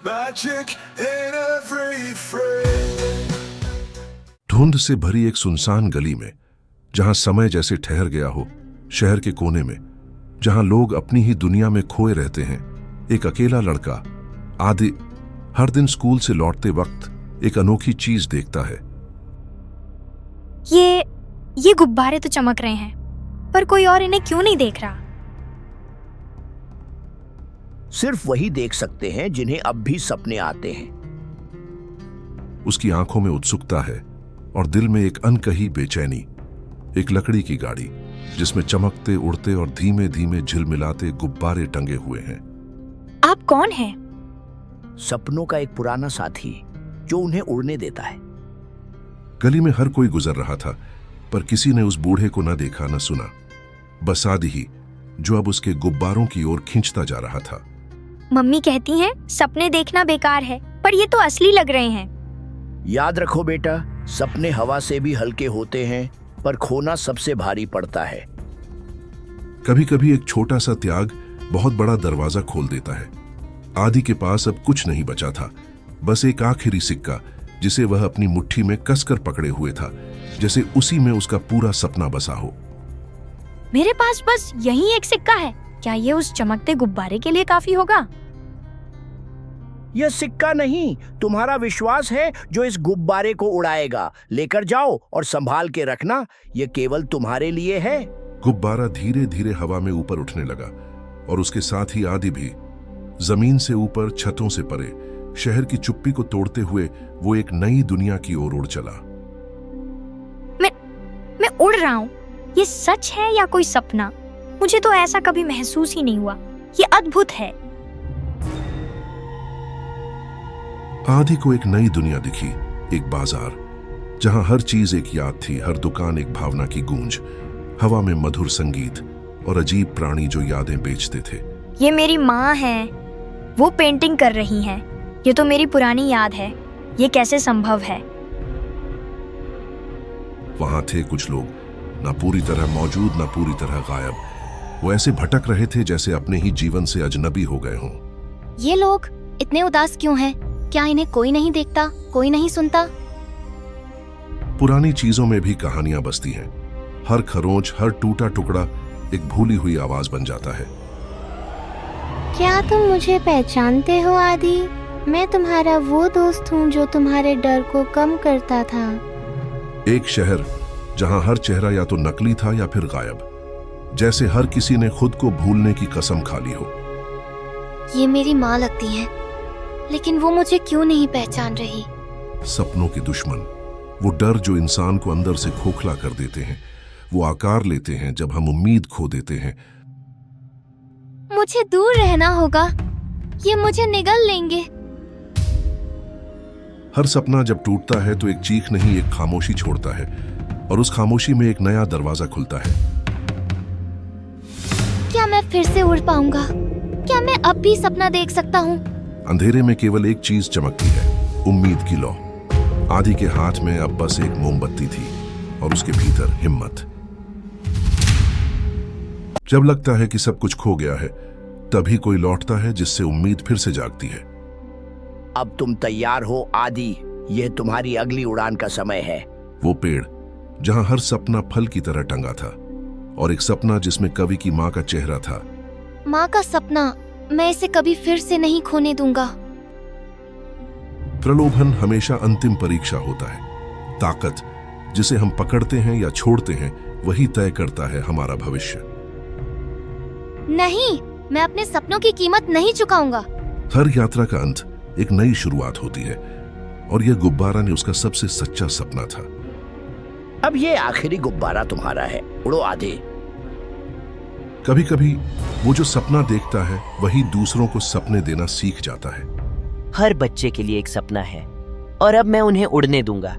Magic in every phrase. धुंध से भरी एक सुनसान गली में, जहां समय जैसे ठहर गया हो, शहर के कोने में, जहां लोग अपनी ही दुनिया में खोए रहते हैं, एक अकेला लड़का आदि हर दिन स्कूल से लौटते वक्त एक अनोखी चीज देखता है। ये गुब्बारे तो चमक रहे हैं, पर कोई और इन्हें क्यों नहीं देख रहा? सिर्फ वही देख सकते हैं जिन्हें अब भी सपने आते हैं। उसकी आंखों में उत्सुकता है और दिल में एक अनकही बेचैनी। एक लकड़ी की गाड़ी जिसमें चमकते, उड़ते और धीमे धीमे झिलमिलाते गुब्बारे टंगे हुए हैं। आप कौन हैं? सपनों का एक पुराना साथी जो उन्हें उड़ने देता है। गली में हर कोई गुजर रहा था, पर किसी ने उस बूढ़े को न देखा न सुना। बस आदि ही, जो अब उसके गुब्बारों की ओर खींचता जा रहा था। मम्मी कहती हैं सपने देखना बेकार है, पर ये तो असली लग रहे हैं। याद रखो बेटा, सपने हवा से भी हल्के होते हैं, पर खोना सबसे भारी पड़ता है। कभी कभी एक छोटा सा त्याग बहुत बड़ा दरवाजा खोल देता है। आदि के पास अब कुछ नहीं बचा था, बस एक आखिरी सिक्का जिसे वह अपनी मुट्ठी में कसकर पकड़े हुए था, जैसे उसी में उसका पूरा सपना बसा हो। मेरे पास बस यही एक सिक्का है, क्या ये उस चमकते गुब्बारे के लिए काफी होगा? यह सिक्का नहीं, तुम्हारा विश्वास है जो इस गुब्बारे को उड़ाएगा। लेकर जाओ और संभाल के रखना, यह केवल तुम्हारे लिए है। गुब्बारा धीरे धीरे हवा में ऊपर उठने लगा और उसके साथ ही आदि भी। जमीन से ऊपर, छतों से परे, शहर की चुप्पी को तोड़ते हुए वो एक नई दुनिया की ओर उड़ चला। मैं उड़ रहा हूँ। ये सच है या कोई सपना? मुझे तो ऐसा कभी महसूस ही नहीं हुआ। ये अद्भुत है। आदि को एक नई दुनिया दिखी, एक बाजार जहां हर चीज एक याद थी, हर दुकान एक भावना की गूंज, हवा में मधुर संगीत और अजीब प्राणी जो यादें बेचते थे। ये मेरी माँ है, वो पेंटिंग कर रही हैं। ये तो मेरी पुरानी याद है। ये कैसे संभव है? वहां थे कुछ लोग, ना पूरी तरह मौजूद ना पूरी तरह गायब। वो ऐसे भटक रहे थे जैसे अपने ही जीवन से अजनबी हो गए हों। ये लोग इतने उदास क्यों हैं? क्या इन्हें कोई नहीं देखता, कोई नहीं सुनता? पुरानी चीजों में भी कहानियां बसती हैं। हर खरोंच, हर टूटा टुकड़ा एक भूली हुई आवाज बन जाता है। क्या तुम मुझे पहचानते हो आदि? मैं तुम्हारा वो दोस्त हूँ जो तुम्हारे डर को कम करता था। एक शहर जहां हर चेहरा या तो नकली था या फिर गायब, जैसे हर किसी ने खुद को भूलने की कसम खा ली हो। ये मेरी माँ लगती हैं, लेकिन वो मुझे क्यों नहीं पहचान रही? सपनों के दुश्मन, वो डर जो इंसान को अंदर से खोखला कर देते हैं, वो आकार लेते हैं जब हम उम्मीद खो देते हैं। मुझे दूर रहना होगा, ये मुझे निगल लेंगे। हर सपना जब टूटता है तो एक चीख नहीं, एक खामोशी छोड़ता है, और उस खामोशी में एक नया दरवाजा खुलता है। क्या मैं फिर से उड़ पाऊंगा? क्या मैं अब भी सपना देख सकता हूँ? अंधेरे में केवल एक चीज चमकती है, उम्मीद की लौ। आदि के हाथ में अब बस एक मोमबत्ती थी और उसके भीतर हिम्मत। जब लगता है कि सब कुछ खो गया है, तभी कोई लौटता है जिससे उम्मीद फिर से जागती है। अब तुम तैयार हो आदि, यह तुम्हारी अगली उड़ान का समय है। वो पेड़ जहां हर सपना फल की तरह टंगा था, और एक सपना जिसमें कवि की माँ का चेहरा था। माँ का सपना, मैं इसे कभी फिर से नहीं खोने दूंगा। प्रलोभन हमेशा अंतिम परीक्षा होता है। ताकत जिसे हम पकड़ते हैं या छोड़ते हैं, वही तय करता है हमारा भविष्य। नहीं, मैं अपने सपनों की कीमत नहीं चुकाऊंगा। हर यात्रा का अंत एक नई शुरुआत होती है, और यह गुब्बारा ने उसका सबसे सच्चा सपना था। अब ये आखिरी गुब्बारा तुम्हारा है, उड़ो आदि। कभी कभी वो जो सपना देखता है वही दूसरों को सपने देना सीख जाता है। हर बच्चे के लिए एक सपना है, और अब मैं उन्हें उड़ने दूंगा।